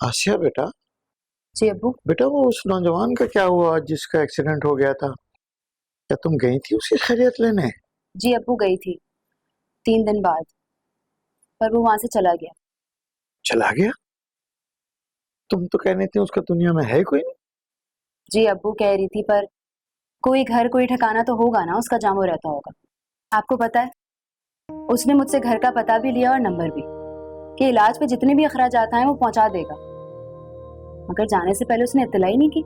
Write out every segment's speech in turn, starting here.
आसिया बेटा, जी अब्बू। बेटा वो उस नौजवान का क्या हुआ जिसका एक्सीडेंट हो गया था? क्या तुम गई थी उसकी खैरियत लेने? जी अब्बू गई थी 3 दिन बाद, पर वो वहां से चला गया। चला गया? तुम तो कहने थे उसका दुनिया में है कोई नहीं। जी अब्बू कह रही थी, पर कोई घर कोई ठिकाना तो होगा ना, उसका जहाँ वो रहता होगा। आपको पता है, उसने मुझसे घर का पता भी लिया और नंबर भी, कि इलाज पे जितने भी अखराजात आए वो पहुंचा देगा। मगर जाने से पहले उसने इत्तला ही नहीं की।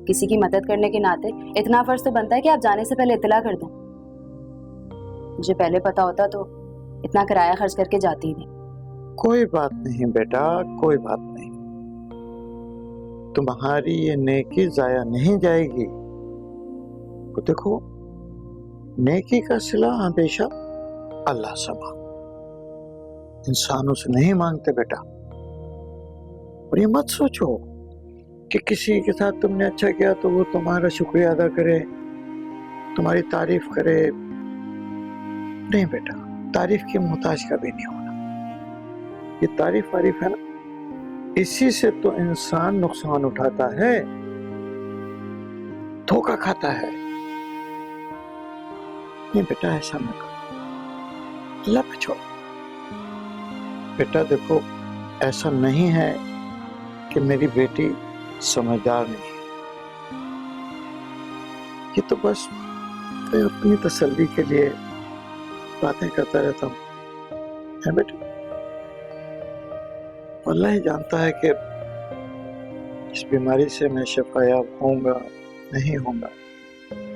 किसी की मदद करने के नाते इतना फर्ज तो बनता है कि आप जाने से पहले इत्तला कर दें। मुझे पहले पता होता तो इतना किराया खर्च करके जाती ही नहीं। कोई बात नहीं बेटा, कोई बात नहीं। तुम्हारी ये नेकी जाया नहीं जाएगी। तो देखो, नेकी का सिला हमेशा अल्लाह से मांगो, इंसानों से नहीं मांगते बेटा। और ये मत सोचो कि किसी के साथ तुमने अच्छा किया तो वो तुम्हारा शुक्रिया अदा करे, तुम्हारी तारीफ करे। नहीं बेटा, तारीफ के मोहताज कभी नहीं होना। ये तारीफ वारीफ है ना, इसी से तो इंसान नुकसान उठाता है, धोखा खाता है। नहीं बेटा, ऐसा मत करो, अल्लाह पे छोड़ो। बेटा देखो, ऐसा नहीं है कि मेरी बेटी समझदार नहीं है। ये तो बस मैं अपनी तसल्ली के लिए बातें करता रहता हूँ, है बेटा। अल्लाह ही जानता है कि इस बीमारी से मैं शफायाब होऊंगा नहीं होऊंगा।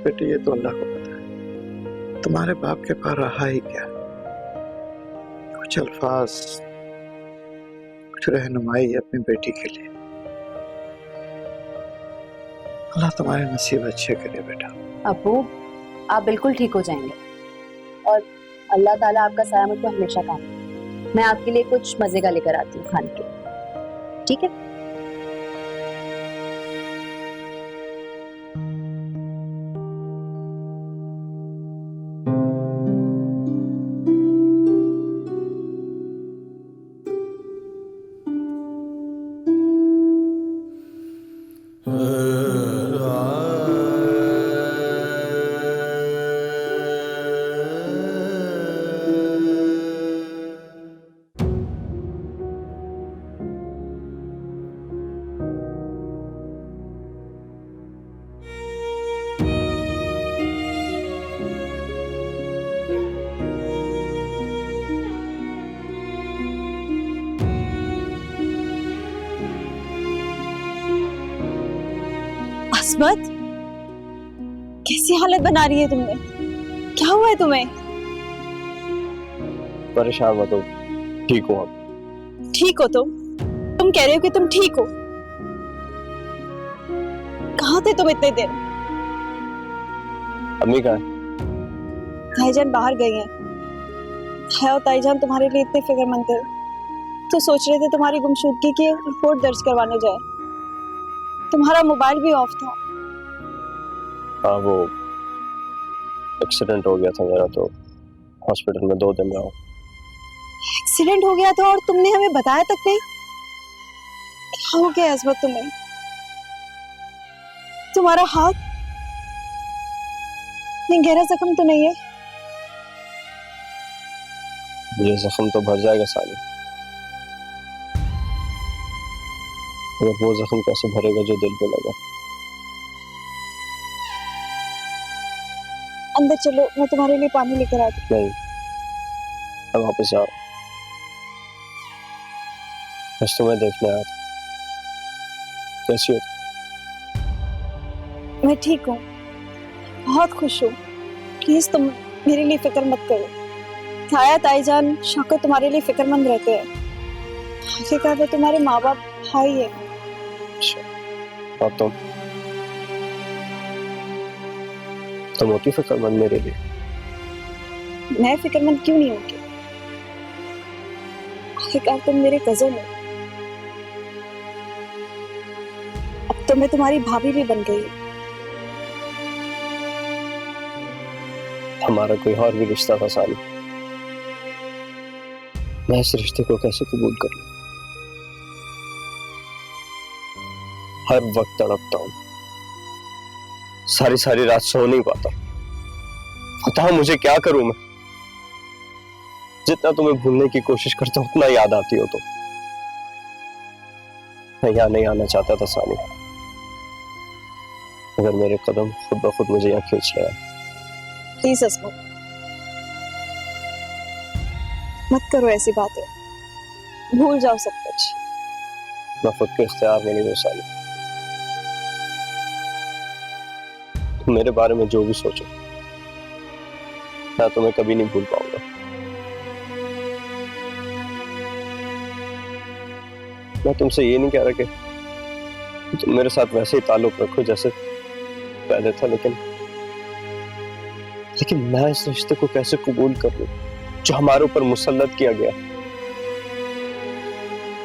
बेटे ये तो अल्लाह को पता है। तुम्हारे बाप के पास रहा ही क्या, कुछ अल्फाज, कुछ रहनुमाई अपनी बेटी के लिए। अल्लाह तुम्हारे नसीब अच्छे करे बेटा। अब्बू, आप बिल्कुल ठीक हो जाएंगे और अल्लाह ताला आपका साया मुझ पर हमेशा काम करे। मैं आपके लिए कुछ मजे का लेकर आती हूँ खाने के, ठीक है? अस्मत, कैसी हालत बना रही है तुमने? क्या हुआ है तुम्हें? परेशान मत हो, ठीक हो अब। ठीक हो तुम कह रहे हो कि तुम ठीक हो? कहाँ थे तुम इतने दिन? अम्मी कहाँ है? ताईजान बाहर गई हैं। ताया और ताईजान तुम्हारे लिए इतने फिक्रमंद थे, तो सोच रहे थे तुम्हारी गुमशुदगी की रिपोर्ट दर्ज करवाने जाए। तुम्हारा मोबाइल भी ऑफ था। हाँ, वो एक्सीडेंट हो गया था मेरा, तो हॉस्पिटल में 2 दिन रहा हूँ। एक्सीडेंट हो गया था और तुमने हमें बताया तक नहीं? क्या हो गया अस्मत तुम्हें? तुम्हारा हाथ नहीं, गहरा जख्म तो नहीं है? ये जख्म तो भर जाएगा साली, और वो जख्म कैसे भरेगा जो दिल पे लगा। अंदर चलो, मैं तुम्हारे लिए पानी लेकर आती हूँ। नहीं, मैं वापस जाओ, बस तुम्हें देखने आया था। कैसी हो? मैं ठीक हूँ, बहुत खुश हूँ। प्लीज तुम मेरे लिए फिक्र मत करो। ताया ताईजान शौकत तुम्हारे लिए फिक्रमंद रहते हैं। आखिरकार वो तुम्हारे माँ बाप भाई है। और तुम होती फिक्रमंद मेरे लिए? मैं फिक्रमंद क्यों नहीं होगी? आखिरकार तुम मेरे कजन हो। अब तो मैं तुम्हारी भाभी भी बन गई हूँ। हमारा कोई और भी रिश्ता था साली, मैं इस रिश्ते को कैसे कबूल कर लूं? हर वक्त तड़पता हूं, सारी सारी रात सो नहीं पाता। बताओ मुझे क्या करूं मैं? जितना तुम्हें भूलने की कोशिश करता हूं उतना याद आती हो तुम। मैं यहाँ नहीं आना चाहता था सानिया, मगर मेरे कदम खुद ब खुद मुझे यहाँ खींच रहे हैं। प्लीज अस्मत, मत करो ऐसी बातें, भूल जाओ सब कुछ। मैं खुद के इख्तियार में नहीं हूँ सानिया। तुम मेरे बारे में जो भी सोचो मैं तुम्हें कभी नहीं भूल पाऊंगा। मैं तुमसे ये नहीं कह रहा कि तुम मेरे साथ वैसे ही ताल्लुक रखो जैसे पहले था, लेकिन मैं इस रिश्ते को कैसे कबूल कर लूं जो हमारे ऊपर मुसल्लत किया गया।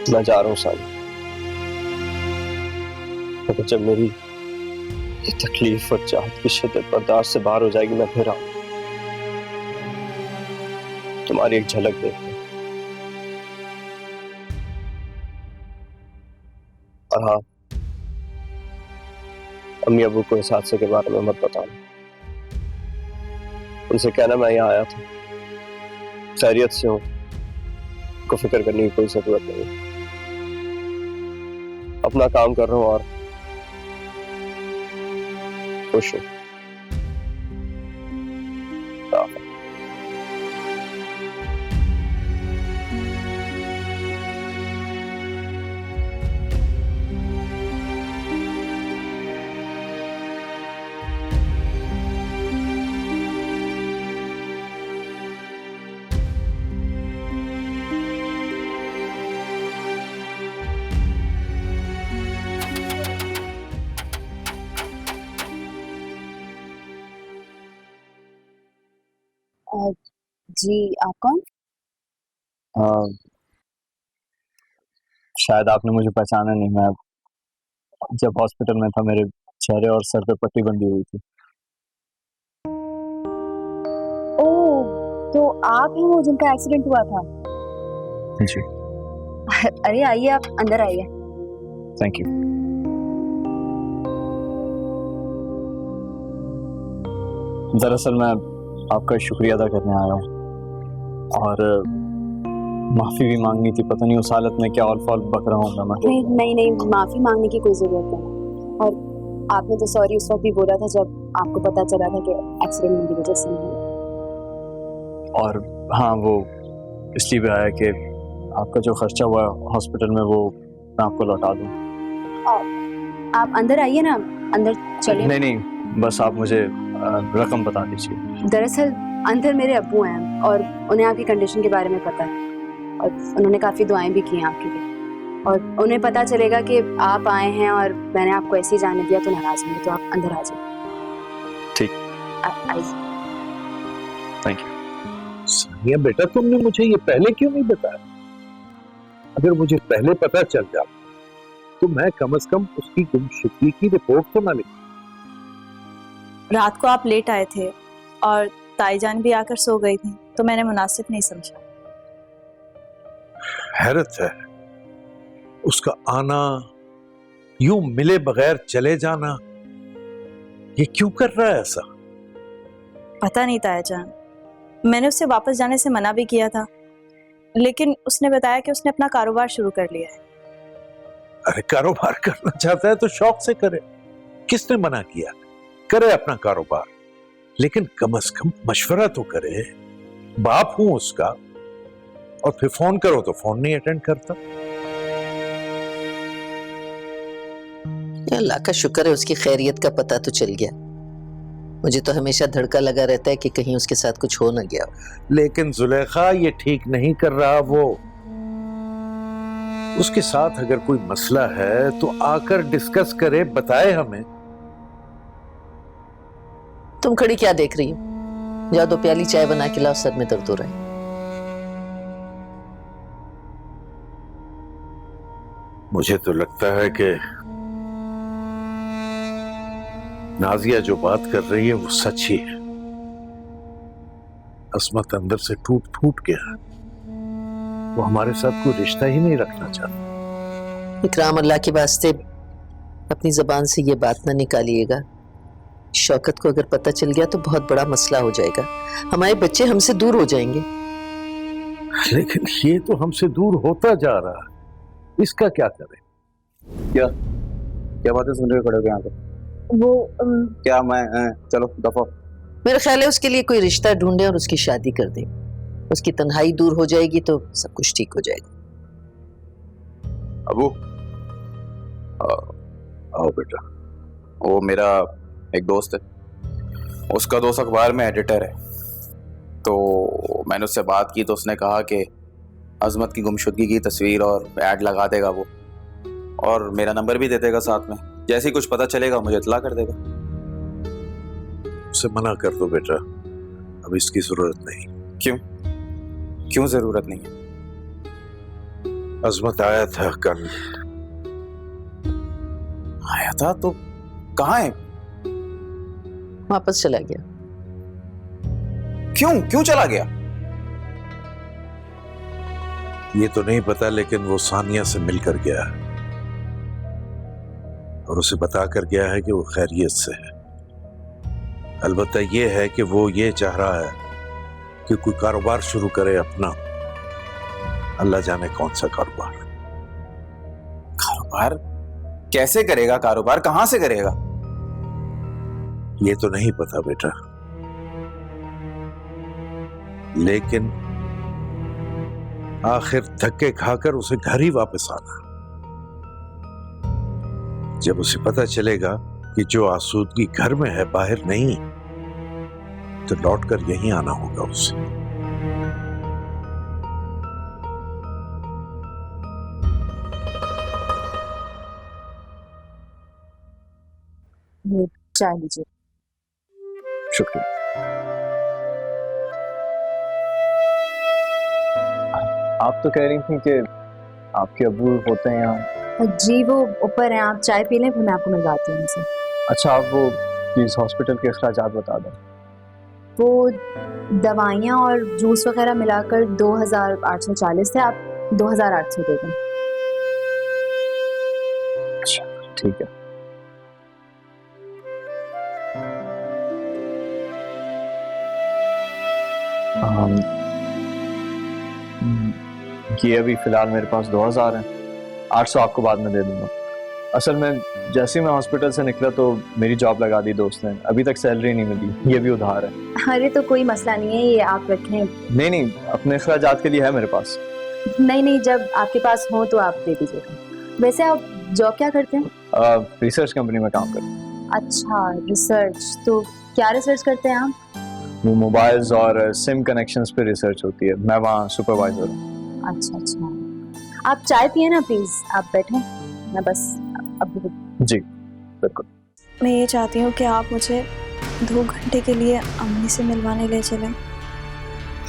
मैं जा रहा हूं सानी, मगर जब मेरी ये तकलीफ और चाहत की शिद्दत बर्दाश्त से बाहर हो जाएगी मैं फिर आऊं तुम्हारी एक झलक देखने। और हाँ, अम्मी अबू को इस हादसे के बारे में मत बताना। उनसे कहना मैं यहाँ आया था, खैरियत से हूँ, को फिक्र करने की कोई जरूरत नहीं। अपना काम कर रहा हूँ और खुश हूँ। जी आप कौन? शायद आपने मुझे पहचाना नहीं। मैं जब हॉस्पिटल में था मेरे चेहरे और सर पे पट्टी बंधी हुई थी। ओह, तो आप ही वो जिनका एक्सीडेंट हुआ था? जी। अरे आइए, आप अंदर आइए। Thank you. दरअसल मैं आपका शुक्रिया अदा करने आया हूँ और माफी भी मांगनी थी। पता नहीं उस हालत में क्या ऑल फॉल बक रहा हूँ मैं। नहीं, माफी मांगने की कोई जरूरत नहीं। और आपने तो सॉरी उस वक्त भी बोला था जब आपको पता चला था कि एक्सीडेंट मेरी वजह से नहीं। और हाँ, वो इसलिए भी आया कि आपका जो खर्चा हुआ हॉस्पिटल में वो मैं आपको लौटा दूँ। आप अंदर आइए ना, अंदर चलिए। नहीं, बस आप मुझे रकम बता दीजिए। दरअसल अंदर मेरे अब्बू हैं और उन्हें आपकी कंडीशन के बारे में पता है और उन्होंने काफ़ी दुआएं भी की हैं आपके लिए। और उन्हें पता चलेगा कि आप आए हैं और मैंने आपको ऐसे ही जाने दिया तो नाराज होंगे, तो आप अंदर आ जाइए। ठीक। आइए। Thank you. सानिया बेटा, तुमने मुझे ये पहले क्यों नहीं बताया? अगर मुझे पहले पता चल जाता तो मैं कम से कम उसकी गुमशुदगी की रिपोर्ट तो ना लिखता। रात को आप लेट आए थे और ताईजान भी आकर सो गई थी, तो मैंने मुनासिब नहीं समझा। हैरत है, उसका आना, यूं मिले बगैर चले जाना, ये क्यों कर रहा है ऐसा? पता नहीं ताईजान, मैंने उससे वापस जाने से मना भी किया था, लेकिन उसने बताया कि उसने अपना कारोबार शुरू कर लिया है। अरे कारोबार करना चाहता है तो शौक से करे, किसने मना किया? करे अपना कारोबार, लेकिन कम से कम मशवरा तो करे। बाप हूं उसका, और फिर फोन करो तो फोन नहीं अटेंड करता। अल्लाह का शुक्र है उसकी खैरियत का पता तो चल गया। मुझे तो हमेशा धड़का लगा रहता है कि कहीं उसके साथ कुछ हो ना गया। लेकिन जुलेखा ये ठीक नहीं कर रहा। वो उसके साथ अगर कोई मसला है तो आकर डिस्कस करे, बताए हमें। तुम खड़ी क्या देख रही हो? जाओ 2 प्याली चाय बना के लाओ, सर में दर्द हो रहा है। मुझे तो लगता है कि नाजिया जो बात कर रही है वो सच ही है। अस्मत अंदर से टूट फूट गया, वो हमारे साथ कोई रिश्ता ही नहीं रखना चाहता। इकराम, अल्लाह के वास्ते अपनी जबान से ये बात ना निकालिएगा। शौकत को अगर पता चल गया तो बहुत बड़ा मसला हो जाएगा, हमारे बच्चे हमसे दूर हो जाएंगे। लेकिन ये तो हमसे दूर होता जा रहा है, इसका क्या करें? क्या बातें सुन रहे हो खड़े हो यहाँ पे? वो क्या मैं चलो दफा। मेरा ख्याल है उसके लिए कोई रिश्ता ढूंढे और उसकी शादी कर दे। उसकी तन्हाई दूर हो जाएगी तो सब कुछ ठीक हो जाएगा। अबू आओ बेटा। वो मेरा एक दोस्त है, उसका दोस्त अखबार में एडिटर है, तो मैंने उससे बात की तो उसने कहा कि अजमत की गुमशुदगी की तस्वीर और ऐड लगा देगा वो, और मेरा नंबर भी दे देगा साथ में। जैसे ही कुछ पता चलेगा मुझे इत्तला कर देगा। उसे मना कर दो बेटा, अब इसकी जरूरत नहीं। क्यों जरूरत नहीं है? अजमत आया था कल। आया था तो कहाँ है? वापस चला गया। क्यों चला गया? ये तो नहीं पता, लेकिन वो सानिया से मिलकर गया है और उसे बताकर गया है कि वो खैरियत से है। अलबत्ता ये है कि वो ये चाह रहा है कि कोई कारोबार शुरू करे अपना, अल्लाह जाने कौन सा कारोबार। कारोबार कैसे करेगा? कारोबार कहाँ से करेगा? ये तो नहीं पता बेटा, लेकिन आखिर धक्के खाकर उसे घर ही वापस आना। जब उसे पता चलेगा कि जो आसूदगी घर में है बाहर नहीं, तो लौटकर यहीं आना होगा उसे। ये चाय लीजिए। शुक्रिया। आप तो कह रही थी कि आपके अब्बू होते हैं यहाँ। जी वो ऊपर हैं, आप चाय पी लें फिर मैं आपको मिलवाती हूँ उनसे। अच्छा, आप वो प्लीज हॉस्पिटल के अखराजात बता दें। वो दवाइयाँ और जूस वगैरह मिलाकर 2840 थे, आप 2800 दे दें। अच्छा ठीक है। ये अभी फिलहाल मेरे पास 2000 है, 800 आपको बाद में दे दूंगा। असल में जैसे ही मैं हॉस्पिटल से निकला तो मेरी जॉब लगा दी दोस्त ने, अभी तक सैलरी नहीं मिली, ये भी उधार है। अरे तो कोई मसला नहीं है, ये आप रखें। नहीं, अपने अखराजात के लिए है मेरे पास। नहीं, जब आपके पास हो तो आप दे दीजिएगा। वैसे आप जॉब क्या करते हैं? रिसर्च कंपनी में काम करता हूँ। अच्छा रिसर्च, तो क्या रिसर्च करते हैं आप? वो मोबाइल्स और सिम कनेक्शंस पे रिसर्च होती है, मैं वहाँ सुपरवाइजर हूँ। अच्छा, आप चाय पिए ना प्लीज, आप बैठे, मैं बस अब। जी बिल्कुल। मैं ये चाहती हूँ कि आप मुझे 2 घंटे के लिए अम्मी से मिलवाने ले चलें,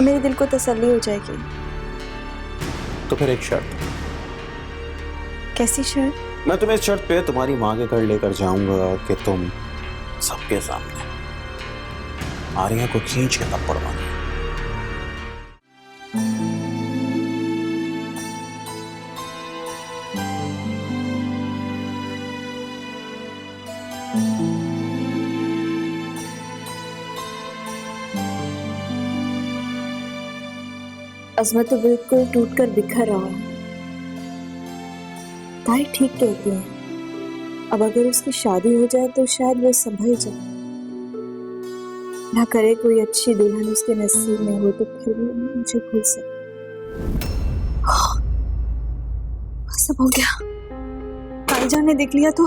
मेरे दिल को तसल्ली हो जाएगी। तो फिर एक शर्त। कैसी शर्त? मैं तुम्हें इस शर्त पे तुम्हारी माँ के घर लेकर जाऊंगा कि तुम सबके सामने आर्या को खींच के थप्पड़ मारो। अजमत तो बिल्कुल टूट कर बिखर रहा है। ताई ठीक कहती है, अब अगर उसकी शादी हो जाए तो शायद वो संभल जाए। ना करे कोई अच्छी दुल्हन उसके नसीब में हो तो फिर वो मुझे भूल सके। सब हो गया, भाईजान ने देख लिया तो।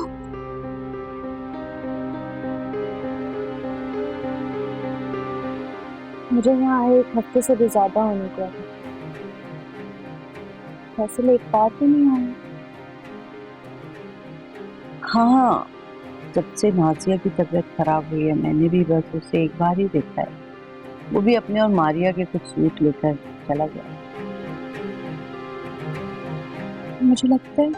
मुझे यहाँ आए 1 हफ्ते से भी ज्यादा होने को है, फैसले एक बार तो नहीं आए। हाँ, जब से नाजिया की तबीयत खराब हुई है मैंने भी बस उसे एक बार ही देखा है, वो भी अपने और मारिया के कुछ सूट लेकर चला गया। मुझे लगता है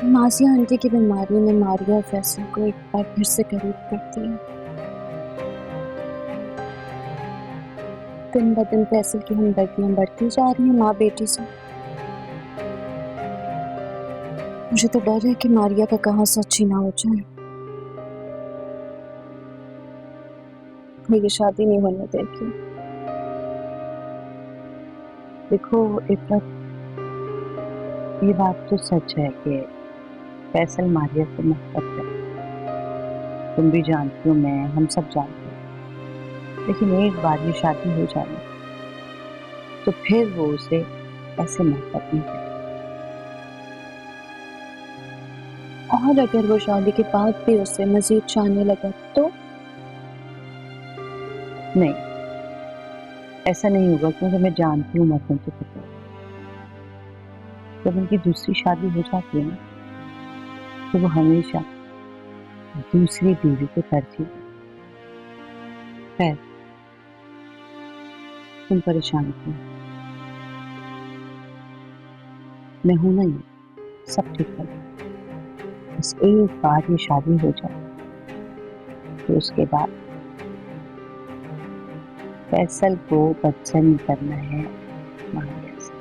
नाजिया आंटी की बीमारी ने मारिया फैसल को एक बार फिर से करीब कर दिया। दिन ब दिन फैसल की हमदर्दियां बढ़ती जा रही हैं माँ बेटी से। मुझे तो डर है कि मारिया का कहाँ सच ही ना हो जाए। मेरी शादी नहीं होने देगी। देखो इफ़रत, ये बात तो सच है कि फैसल मारिया से मोहब्बत है। तुम भी जानती हो, हम सब जानते हैं। लेकिन एक बार ये शादी हो जाए तो फिर वो उसे ऐसे मोहब्बत नहीं करे। और अगर वो शादी के बाद भी उसे मजीद चाहने लगा तो? नहीं, ऐसा नहीं होगा, क्योंकि मैं जानती हूँ मर्दों की फितरत। जब उनकी दूसरी शादी हो जाती है ना, तो वो हमेशा दूसरी बीवी को तरजीह देते हैं। खैर, तुम परेशान क्यों? मैं हूं ना, ये सब ठीक कर दूंगी। बस एक बार ये शादी हो जाए तो उसके बाद फैसल को पसंद करना है मारिया से,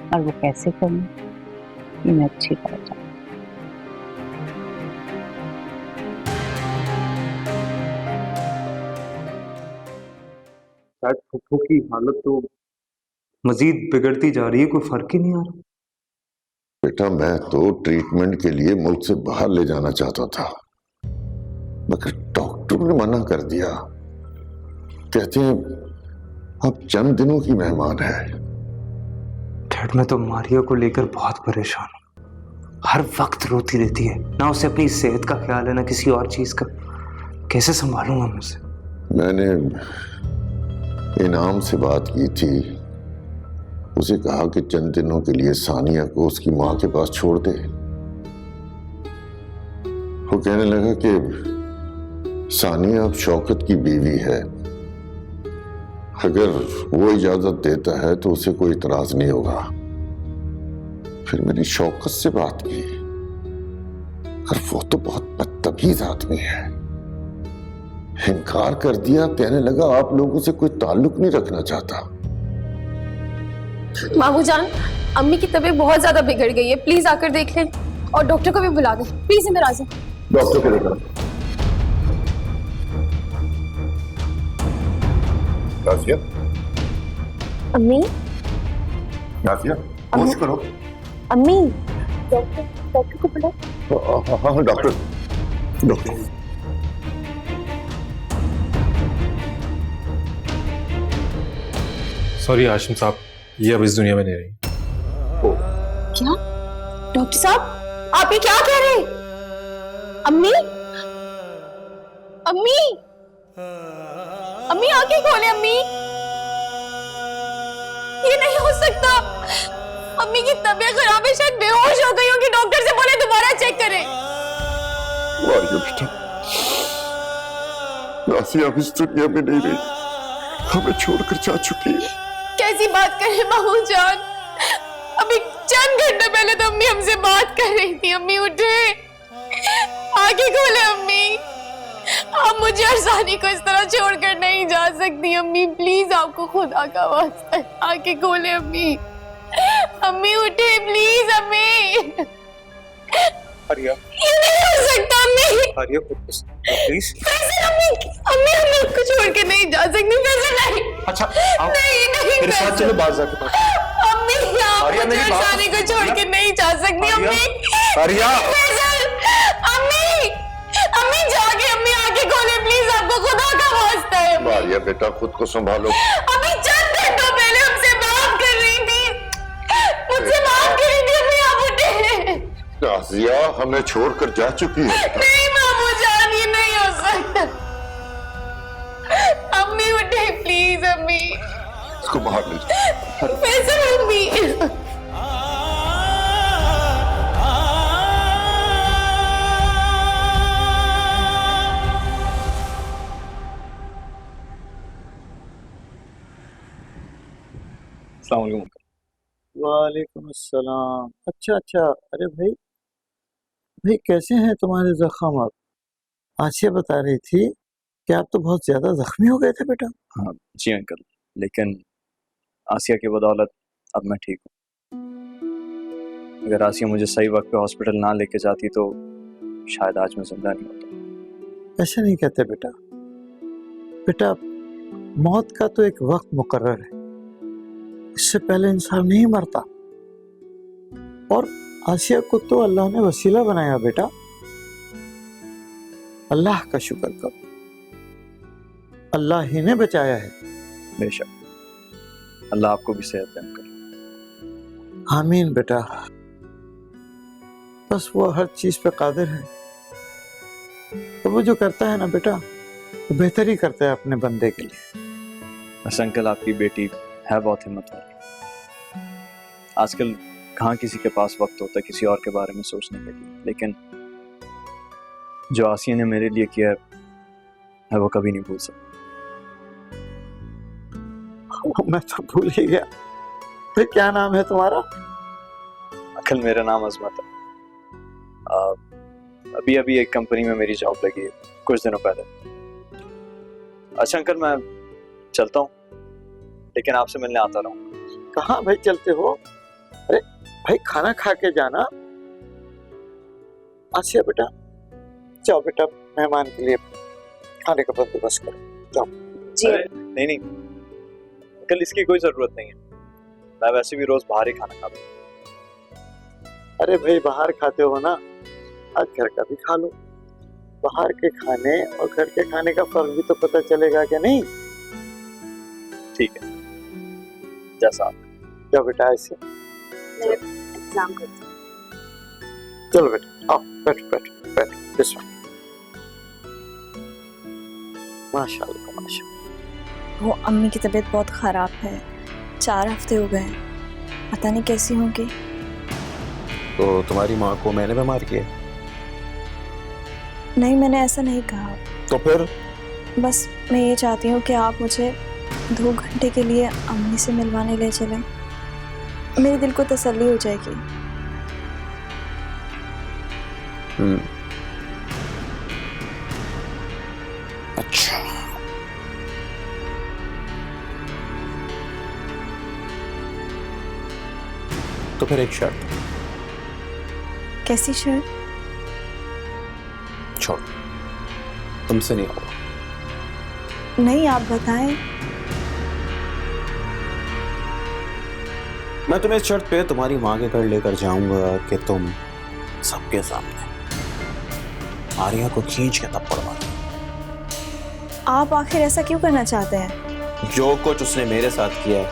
और वो कैसे करना ये मैं अच्छी तरह जानती हूं। शायद फुफ्फो की हालत तो मजीद बिगड़ती जा रही है, कोई फर्क ही नहीं आ रहा। बेटा, मैं तो ट्रीटमेंट के लिए मुल्क से बाहर ले जाना चाहता था, मगर डॉक्टर ने मना कर दिया। कहते हैं अब चंद दिनों की मेहमान है। डैड, मैं तो मारिया को लेकर बहुत परेशान हूँ। हर वक्त रोती रहती है, ना उसे अपनी सेहत का ख्याल है ना किसी और चीज का। कैसे संभालूंगा मैं उसे? मैंने इनाम से बात की थी, उसे कहा कि चंद दिनों के लिए सानिया को उसकी माँ के पास छोड़ दे। वो कहने लगा कि सानिया अब शौकत की बीवी है, अगर वो इजाजत देता है तो उसे कोई इतराज नहीं होगा। फिर मैंने शौकत से बात की, और वो तो बहुत बदतमीज आदमी है, इनकार कर दिया। कहने लगा आप लोगों से कोई ताल्लुक नहीं रखना चाहता। मामू जान, अम्मी की तबीयत बहुत ज्यादा बिगड़ गई है, प्लीज आकर देख लें और डॉक्टर को भी बुला दें प्लीज। इधर आ जाओ। डॉक्टर को लेकर नाज़िया, अम्मी, नाज़िया होश करो। अम्मी, डॉक्टर को बुलाओ। हाँ डॉक्टर, डॉक्टर। सॉरी हाशिम साहब, ये अब इस दुनिया में नहीं रही। क्या डॉक्टर साहब, आप ये क्या कह रहे हैं? अम्मी, अम्मी, अम्मी आंखें खोले। अम्मी, ये नहीं हो सकता। अम्मी की तबीयत खराब है, शायद बेहोश हो गई होगी। डॉक्टर से बोले दोबारा चेक करें। मारिया बेटा, नाज़िया अब इस दुनिया में नहीं रही, हमें छोड़कर जा चुकी है। कैसी बात कर रहे हैं मामू जान? अभी चंद घंटे पहले तो अम्मी हमसे बात कर रही थी। अम्मी उठे, आंखें खोले। अम्मी, आप मुझे और सानी को इस तरह छोड़कर नहीं जा सकती। अम्मी प्लीज, आपको खुदा का वास्ता है, आंखें खोले। अम्मी, अम्मी उठे प्लीज। अम्मी, आर्या, ये नहीं हो सकता। अम्मी, आर्या प्लीज। फैसल, अम्मी, अम्मी हम लोग को छोड़ के नहीं जा सकती। फैसल नहीं। अच्छा आओ, नहीं नहीं मेरे साथ चलो बाजार के पास। अम्मी, आप आर्या, मुझे मेरी और बात सानी को छोड़ के नहीं जा सकती। आर्या, अम्मी, आर्या। फैसल, अम्मी, अम्मी जागे। अम्मी आंखें खोले प्लीज, आपको खुदा का वास्ता है। मारिया बेटा, खुद को संभालो। अभी चंद घंटों पहले हमसे बात कर रही थी, मुझसे बात कर रही थी। अम्मी आप उठे। नाज़िया हमें छोड़कर जा चुकी है। नहीं मामू जान, ये नहीं हो सकता। अम्मी उठे प्लीज। अम्मी, इसको बाहर ले जाओ। फैसल, अम्मी। अस्सलाम वालेकुम। वालेकुम अस्सलाम। अच्छा, अरे भाई भाई कैसे हैं तुम्हारे जख्म? अब आसिया बता रही थी कि आप तो बहुत ज्यादा जख्मी हो गए थे बेटा। हाँ जी अंकल, लेकिन आसिया की बदौलत अब मैं ठीक हूँ। अगर आसिया मुझे सही वक्त पे हॉस्पिटल ना लेके जाती तो शायद आज मैं जिंदा नहीं होता। ऐसा नहीं कहते बेटा। बेटा, मौत का तो एक वक्त मुकर्रर है, इससे पहले इंसान नहीं मरता। और आसिया को तो अल्लाह ने वसीला बनाया बेटा। अल्लाह का शुक्र करो, अल्लाह ही ने बचाया है। बेशक, अल्लाह आपको भी सेहत दें करे। आमीन बेटा। बस वो हर चीज पे कादिर है, और वो जो करता है ना बेटा, वो बेहतर ही करता है अपने बंदे के लिए। बस अंकल, आपकी बेटी है बहुत हिम्मत वाली। आजकल कहाँ किसी के पास वक्त होता है किसी और के बारे में सोचने के लिए, लेकिन जो आसिया ने मेरे लिए किया है वो कभी नहीं भूल सकता। मैं तो भूल ही गया। भाई, क्या नाम है तुम्हारा? अंकल, मेरा नाम अजमत है। अभी अभी एक कंपनी में मेरी जॉब लगी है कुछ दिनों पहले। अच्छा अंकल, मैं चलता हूँ, लेकिन आपसे मिलने आता रहूँ। कहाँ भाई चलते हो? अरे भाई, खाना खा के जाना। आसिया बेटा, जाओ बेटा, मेहमान के लिए खाने का बंदोबस्त करो, जाओ। जी नहीं नहीं अंकल, इसकी कोई जरूरत नहीं है, मैं वैसे भी रोज बाहर ही खाना खाता हूँ। अरे भाई, बाहर खाते हो ना, आज घर का भी खा लो। बाहर के खाने और घर के खाने का फर्क भी तो पता चलेगा कि नहीं? ठीक है, जैसा आप। जाओ बेटा, ऐसे इंतजाम करती हूँ। चलो बेटा, आओ, बैठो बैठो बैठो, बिस्मिल्लाह। माशाल्लाह माशाल्लाह। वो अम्मी की तबीयत बहुत ख़राब है, 4 हफ्ते हो गए, पता नहीं कैसी होंगी। तो तुम्हारी माँ को मैंने बीमार किया? नहीं, मैंने ऐसा नहीं कहा। तो फिर? बस मैं ये चाहती हूँ कि आप मुझे 2 घंटे के लिए अम्मी से मिलवाने ले चलें, मेरे दिल को तसल्ली हो जाएगी। अच्छा, तो फिर एक शर्त। कैसी शर्त? छोड़, तुमसे नहीं होगा। नहीं, आप बताएं। मैं तुम्हें इस शर्त पे तुम्हारी माँ के घर लेकर जाऊंगा कि तुम सबके सामने आर्या को खींच के थप्पड़ मारो। आप आखिर ऐसा क्यों करना चाहते हैं? जो कुछ उसने मेरे साथ किया है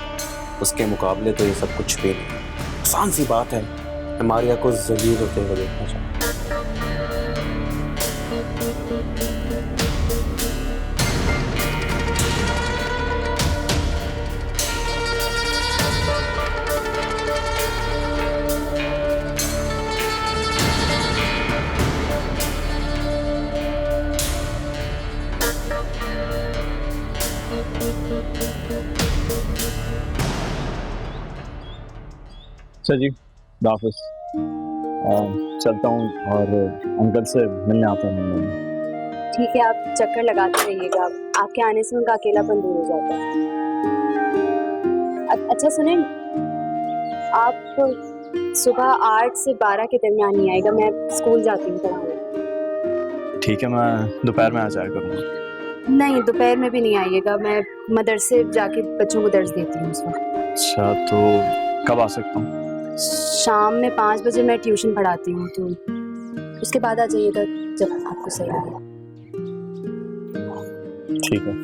उसके मुकाबले तो ये सब कुछ भी नहीं। आसान सी बात है, मैं आर्या को जलील होते हुए देखना चाहता हूं। सर जी, वापस चलता हूँ और अंकल से मिलने आता हूँ। ठीक है, आप चक्कर लगाते रहिएगा, आपके आने से उनका अकेलापन दूर हो जाता है। अच्छा सुने, आप सुबह 8 से 12 के दरमियान ही आएगा, मैं स्कूल जाती हूँ पढ़ाने। ठीक है, मैं दोपहर में आ जाया करूँगा। नहीं, दोपहर में भी नहीं आइएगा, मैं मदरसे जाके बच्चों को दर्ज देती हूँ उस वक्त। अच्छा, तो कब आ सकता हूँ? शाम में 5 बजे मैं ट्यूशन पढ़ाती हूँ, तो उसके बाद आ जाइएगा जब आपको सही लगे। ठीक है।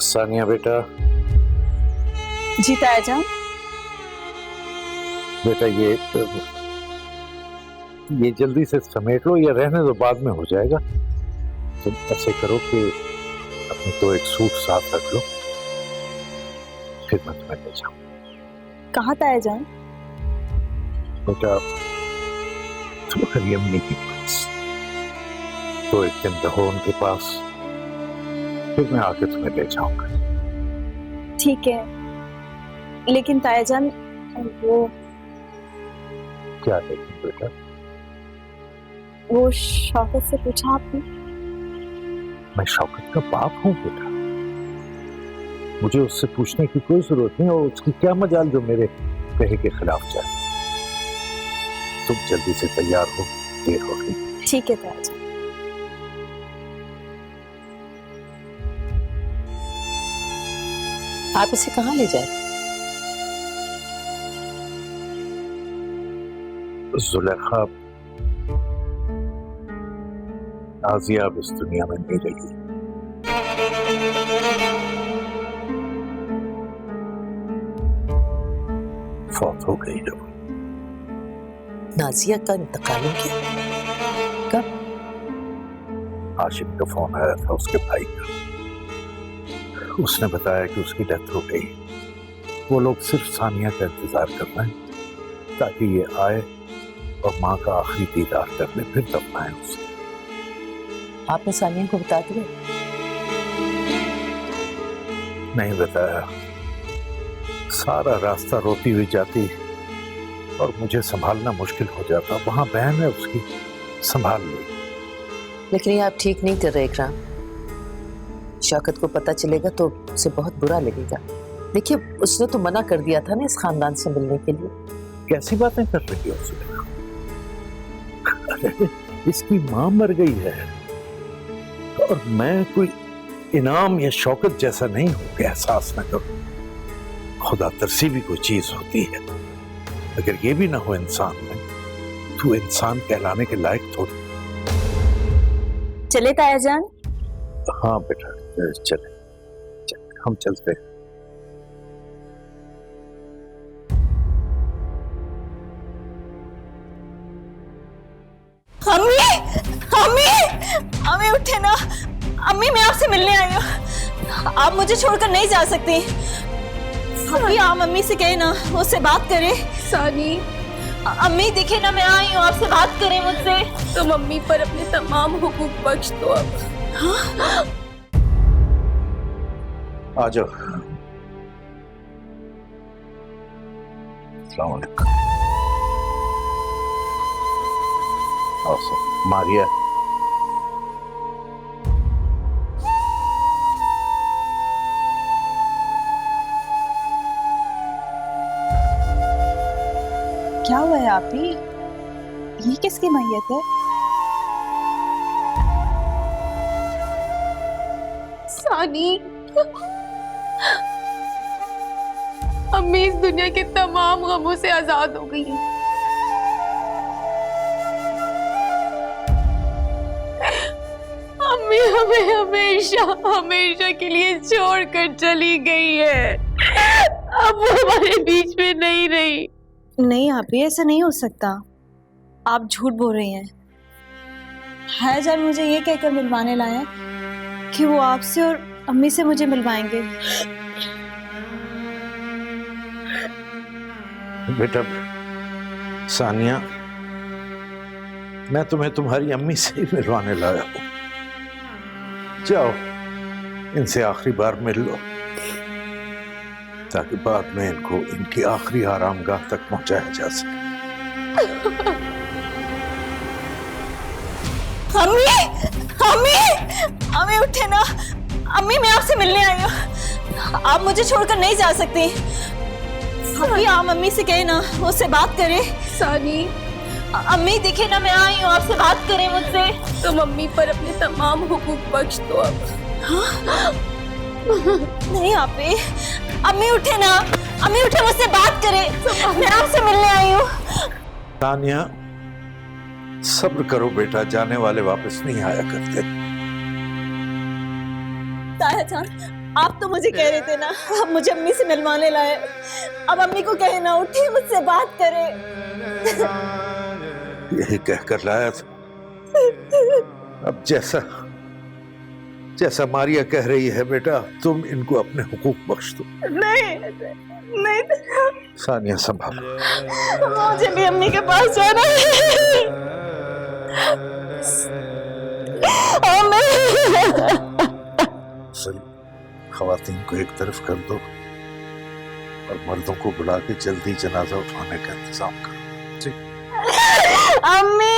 सानिया बेटा, जी तायाजान। बेटा ये जल्दी से समेट लो या रहने दो, बाद में हो जाएगा। तुम ऐसे करो कि अपने तो एक सूट साथ रख लो, फिर मैं तुम्हें ले जाऊं। कहाँ ताया जान? बेटा तुम्हारी अम्मी के पास, तो एक दिन रहो उनके पास, फिर मैं आके तुम्हें ले जाऊंगा। ठीक है, लेकिन ताया जान वो क्या लेकिन बेटा? वो शौकत से पूछा आपने? मैं शौकत का बाप हूं बेटा, मुझे उससे पूछने की कोई जरूरत नहीं, और उसकी क्या मजाल जो मेरे कहे के खिलाफ जाए। तुम जल्दी से तैयार हो, देर हो गई। ठीक है ताया जान। आप इसे कहाँ ले जाए? जुलेखा, नाजिया अब इस दुनिया में नहीं रही। फौत हो गई जब। नाजिया का इंतकाल हो गया? कब? हाशिम का फोन आया था उसके भाई का, उसने बताया कि उसकी डेथ हो गई। वो लोग सिर्फ सानिया का इंतजार कर रहे हैं ताकि ये आए और माँ का आखिरी दीदार कर ले, फिर दफनाएं उसे। आपने सानिया को बता दिया? नहीं बताया। सारा रास्ता रोती हुई जाती और मुझे संभालना मुश्किल हो जाता। वहां बहन है उसकी, संभाल ली। लेकिन ये आप ठीक नहीं कर रहे इकराम। शौकत को पता चलेगा तो उसे बहुत बुरा लगेगा। देखिए, उसने तो मना कर दिया था ना इस खानदान से मिलने के लिए। कैसी बातें कर रही हो उसने? अरे इसकी माँ मर गई है और मैं कोई इनाम या शौकत जैसा नहीं हूं कि एहसास न करूं। खुदा तरसी भी कोई चीज होती है, अगर ये भी ना हो इंसान में, तो इंसान कहलाने के लायक थोड़ी। चले ताया जान? हाँ बेटा चले, हम चलते हैं। अम्मी, अम्मी, अम्मी उठे ना। अम्मी मैं आपसे मिलने आई हूँ, आप मुझे छोड़कर नहीं जा सकती। अम्मी आप मम्मी से कहे ना, उससे बात करें। सानी, अम्मी दिखे ना, मैं आई हूँ, आपसे बात करें मुझसे। तो मम्मी पर अपने तमाम हुकूक बख्श दो अब। हाँ? आ जाओ। अस्सलाम वालेकुम। मारिया, क्या हुआ है आप ही? ये किसकी मैयत है? सानी, अम्मी इस दुनिया के तमाम गमों से आजाद हो गई है। अम्मी हमें हमेशा हमेशा के लिए छोड़कर चली गई है। अब वो हमारे बीच में नहीं रही। नहीं आप ही, ऐसा नहीं हो सकता। आप झूठ बोल रही हैं। है जान मुझे ये कहकर मिलवाने लाए कि वो आपसे और अम्मी से मुझे मिलवाएंगे। बेटा सानिया, मैं तुम्हें तुम्हारी अम्मी से ही मिलवाने लाया हूं। जाओ इनसे आखिरी बार मिल लो, ताकि बाद में इनको इनकी आखिरी आरामगाह तक पहुंचाया जा सके। अम्मी, अम्मी, अम्मी उठे ना। अम्मी मैं आपसे मिलने आई हूँ, आप मुझे छोड़कर नहीं जा सकती। अम्मी आप मम्मी से कहे ना, उससे बात करें। सानी, अम्मी दिखे ना, मैं आई हूँ, आपसे बात करें मुझसे। तो मम्मी पर अपने तमाम हुकूक बख्श दो अब। हाँ? नहीं आप ही। अम्मी उठे ना, अम्मी उठे, मुझसे बात करें। मैं आपसे मिलने आई हूँ। तानिया सब्र करो बेटा, जाने वाले वापस नहीं आया करते। ताया जान, आप तो मुझे कह रहे थे ना, आप मुझे अम्मी से मिलवाने लाए। अब अम्मी को कहे ना, उठे मुझसे बात करें। यही कहकर लाया था। अब जैसा मारिया कह रही है बेटा, तुम इनको अपने हुकूक बख्श दो। नहीं नहीं, सानिया संभालो। मुझे भी अम्मी के पास जाना है। खवातीन को एक तरफ कर दो और मर्दों को बुला के जल्दी जनाजा उठाने का इंतजाम करो। अम्मी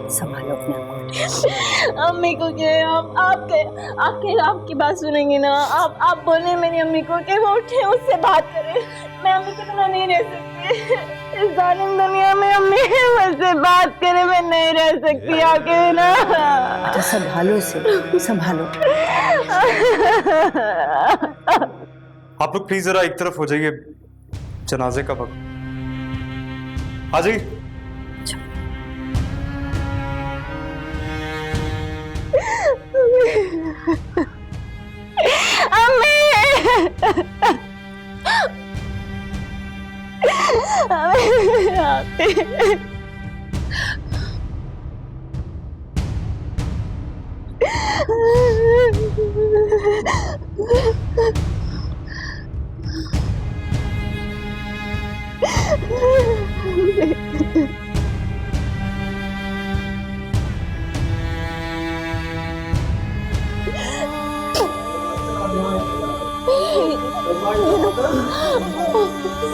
संभालो अपने आप को। अम्मी को क्या है, आपकी बात सुनेंगे ना। आप बोले मेरी अम्मी को कि वो उठे, उससे बात करें। मैं अम्मी के बिना नहीं रह सकती इस जालिम दुनिया में। अम्मी मुझसे बात करे, मैं नहीं रह सकती आके ना। बेटा संभालो इसे, संभालो। आप लोग प्लीज जरा एक तरफ हो जाइए, जनाजे का वक्त। आ जाइए।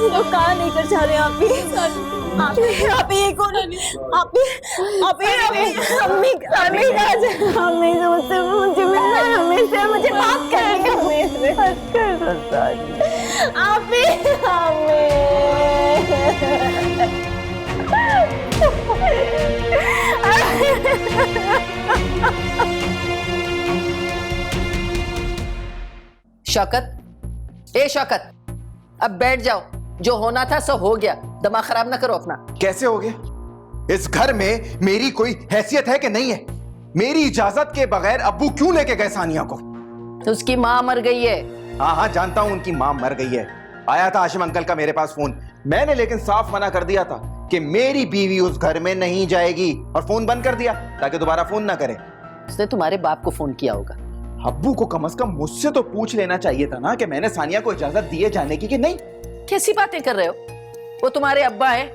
लोग कहाँ लेकर जा रहे हैं? आप ही कौन? आप अम्मी कहाँ जा? अम्मी से मुझे मिलना है, अम्मी से मुझे बात करनी है। आप ही शौकत, ए शौकत, अब बैठ जाओ। जो होना था सो हो गया, दिमाग खराब ना करो अपना। कैसे हो गया? इस घर में मेरी कोई हैसियत है कि नहीं है? मेरी इजाजत के बगैर अब्बू क्यों लेके गए सानिया को? तो उसकी माँ मर गई है। हाँ जानता हूं उनकी माँ मर गई है। आया था आशिम अंकल का मेरे पास फोन, मैंने लेकिन साफ मना कर दिया था कि मेरी बीवी उस घर में नहीं जाएगी, और फोन बंद कर दिया ताकि दोबारा फोन ना करे। उसने तुम्हारे बाप को फोन किया होगा। अब्बू को कम से कम मुझसे तो पूछ लेना चाहिए था ना कि मैंने सानिया को इजाजत दिए जाने की कि नहीं। कैसी बातें कर रहे हो? वो तुम्हारे अब्बा हैं,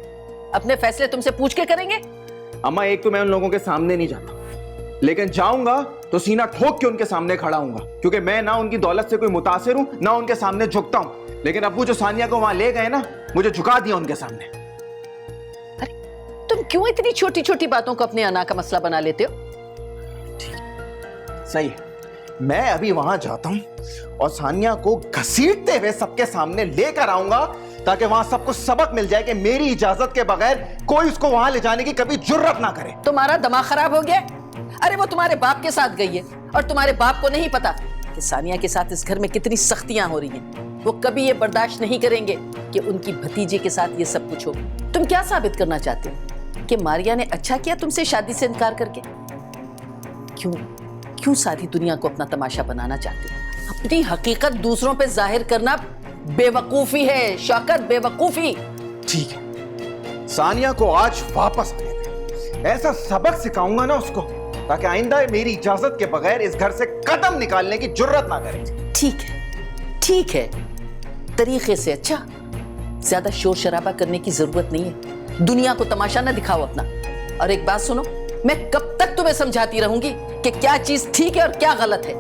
अपने फैसले तुमसे पूछ के करेंगे। अम्मा, एक तो मैं उन लोगों के सामने नहीं जाता, लेकिन जाऊंगा तो सीना ठोक के उनके सामने खड़ा हूंगा, क्योंकि मैं ना उनकी दौलत से कोई मुतासिर हूं, ना उनके सामने झुकता हूं। लेकिन अब्बू जो सानिया को वहां ले गए ना, मुझे झुका दिया उनके सामने। अरे तुम क्यों इतनी छोटी छोटी बातों को अपने अना का मसला बना लेते हो? सही है, मैं अभी वहां जाता हूं और सानिया को घसीटते हुए सबके सामने लेकर आऊंगा, ताकि वहां सबको सबक मिल जाए कि मेरी इजाजत के बगैर कोई उसको वहां ले जाने की कभी जुर्रत ना करे। तुम्हारा दिमाग खराब हो गया? अरे वो तुम्हारे बाप के साथ गई है, और तुम्हारे बाप को नहीं पता कि सानिया के साथ इस घर में कितनी सख्तियां हो रही हैं। वो कभी ये बर्दाश्त नहीं करेंगे कि उनकी भतीजे के साथ ये सब कुछ हो। तुम क्या साबित करना चाहते हो कि मारिया ने अच्छा किया तुमसे शादी से इनकार करके? क्यों सारी दुनिया को अपना तमाशा बनाना चाहते हो? अपनी हकीकत दूसरों पे जाहिर करना बेवकूफी है शौकत, बेवकूफी। ठीक है, सानिया को आज वापस आने दे। ऐसा सबक सिखाऊंगा ना उसको, ताकि आइंदा मेरी इजाजत के बगैर इस घर से कदम निकालने की जुर्रत ना करे। ठीक है, तरीके से। अच्छा, ज्यादा शोर शराबा करने की जरूरत नहीं है। दुनिया को तमाशा ना दिखाओ अपना। और एक बात सुनो, मैं कब तक तुम्हें समझाती रहूंगी कि क्या चीज ठीक है और क्या गलत है?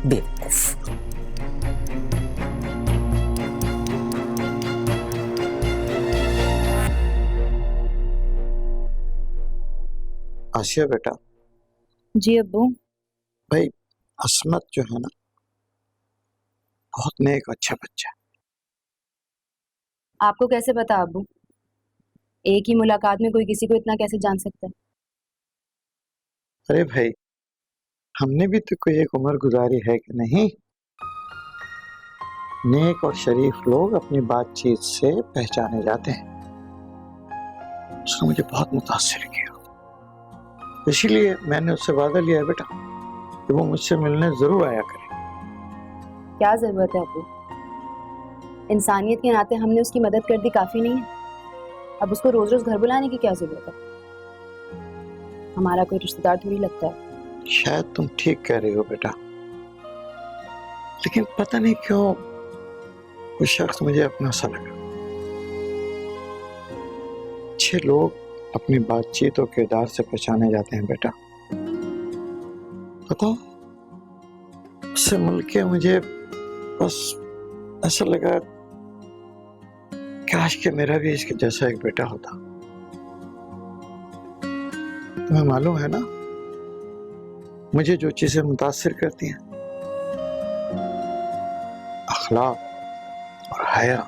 बेवकूफ। आशिया बेटा। जी अब्बू। भाई असमत जो है ना, बहुत नेक अच्छा बच्चा है। आपको कैसे पता अब्बू? एक ही मुलाकात में कोई किसी को इतना कैसे जान सकता है? अरे भाई, हमने भी तो कोई एक उम्र गुजारी है कि नहीं। नेक और शरीफ लोग अपनी बातचीत से पहचाने जाते हैं। उसने मुझे बहुत मुतासिर किया, इसीलिए मैंने उससे वादा लिया है बेटा कि वो मुझसे मिलने जरूर आया करे। क्या जरूरत है अब्बू? इंसानियत के नाते हमने उसकी मदद कर दी, काफी नहीं है? अब उसको रोज रोज घर बुलाने की क्या जरूरत है? हमारा कोई रिश्तेदार थोड़ी लगता है। शायद तुम ठीक कह रही हो बेटा, लेकिन पता नहीं क्यों वो शख्स मुझे अपना सा लगा। अच्छे लोग अपनी बातचीत और किरदार से पहचाने जाते हैं बेटा। पता उससे मिलके मुझे बस ऐसा लगा काश कि मेरा भी इसके जैसा एक बेटा होता। तुम्हें मालूम है ना, मुझे जो चीजें मुतासिर करती हैं, अखलाक और हया,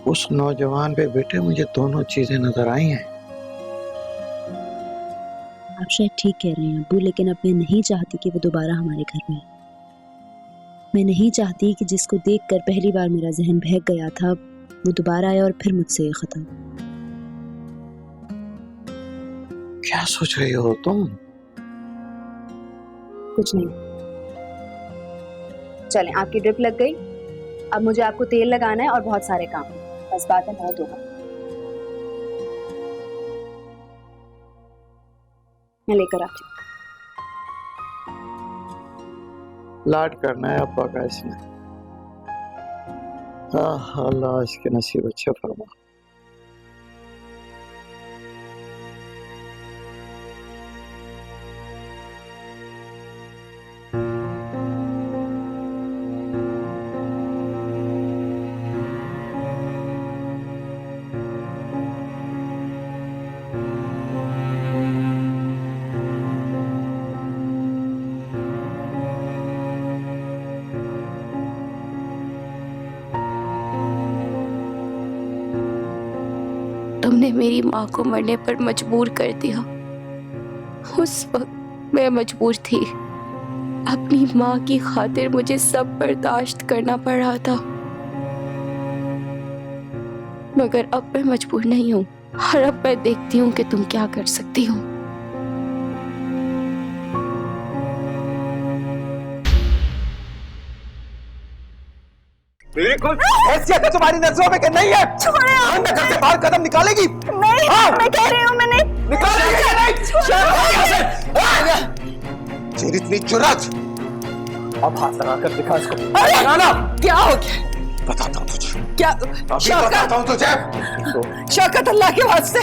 उस नौजवान पे बेटे मुझे दोनों चीजें नजर आई हैं। आप शायद ठीक कह रहे हैं अब्बू, लेकिन अब मैं नहीं चाहती कि वो दोबारा हमारे घर में आए। मैं नहीं चाहती कि जिसको देखकर पहली बार मेरा जहन बहक गया था वो दोबारा आए और फिर मुझसे ये खत्म। क्या सोच रही हो तुम? कुछ नहीं। चलें, आपकी ड्रिप लग गई, अब मुझे आपको तेल लगाना है और बहुत सारे काम हैं। बस बात है बहुत होगा। मैं लेकर आती हूँ। लाड करना है अब्बा का इसमें। अल्लाह इसके नसीब अच्छे फरमा। तुमने मेरी माँ को मरने पर मजबूर कर दिया। उस वक्त मैं मजबूर थी, अपनी माँ की खातिर मुझे सब बर्दाश्त करना पड़ रहा था, मगर अब मैं मजबूर नहीं हूँ और अब मैं देखती हूँ कि तुम क्या कर सकती हो। हैसियत है तुम्हारी नजरों में कि नहीं है? छोड़े, घर से बाहर कदम निकालेगी? नहीं, मैं कह रही हूँ मैंने। निकालेगी या नहीं? तेरी इतनी जुर्रत! अब हाथ लगाकर दिखा इसको। लगाना। क्या हो गया? बताता हूँ तुझे। क्या? अभी बताता हूँ तुझे। शौकत, अल्लाह के वास्ते,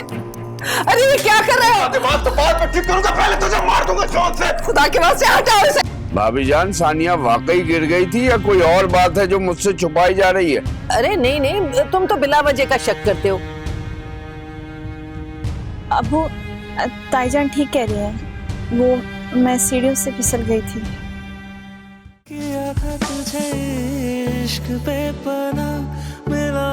अरे ये क्या कर रहे हो? बात तो बाद में ठीक करूंगा, पहले तुझे मार दूंगा चौक से। खुदा के वास्ते हटाओ इसे। भाभी जान, सानिया वाकई गिर गई थी या कोई और बात है जो मुझसे छुपाई जा रही है? अरे नहीं नहीं, तुम तो बिला वजह का शक करते हो। अबू, ताईजान ठीक कह रही है, वो मैं सीढ़ियों से फिसल गई थी। किया था तुझे इश्क पे पना, मिला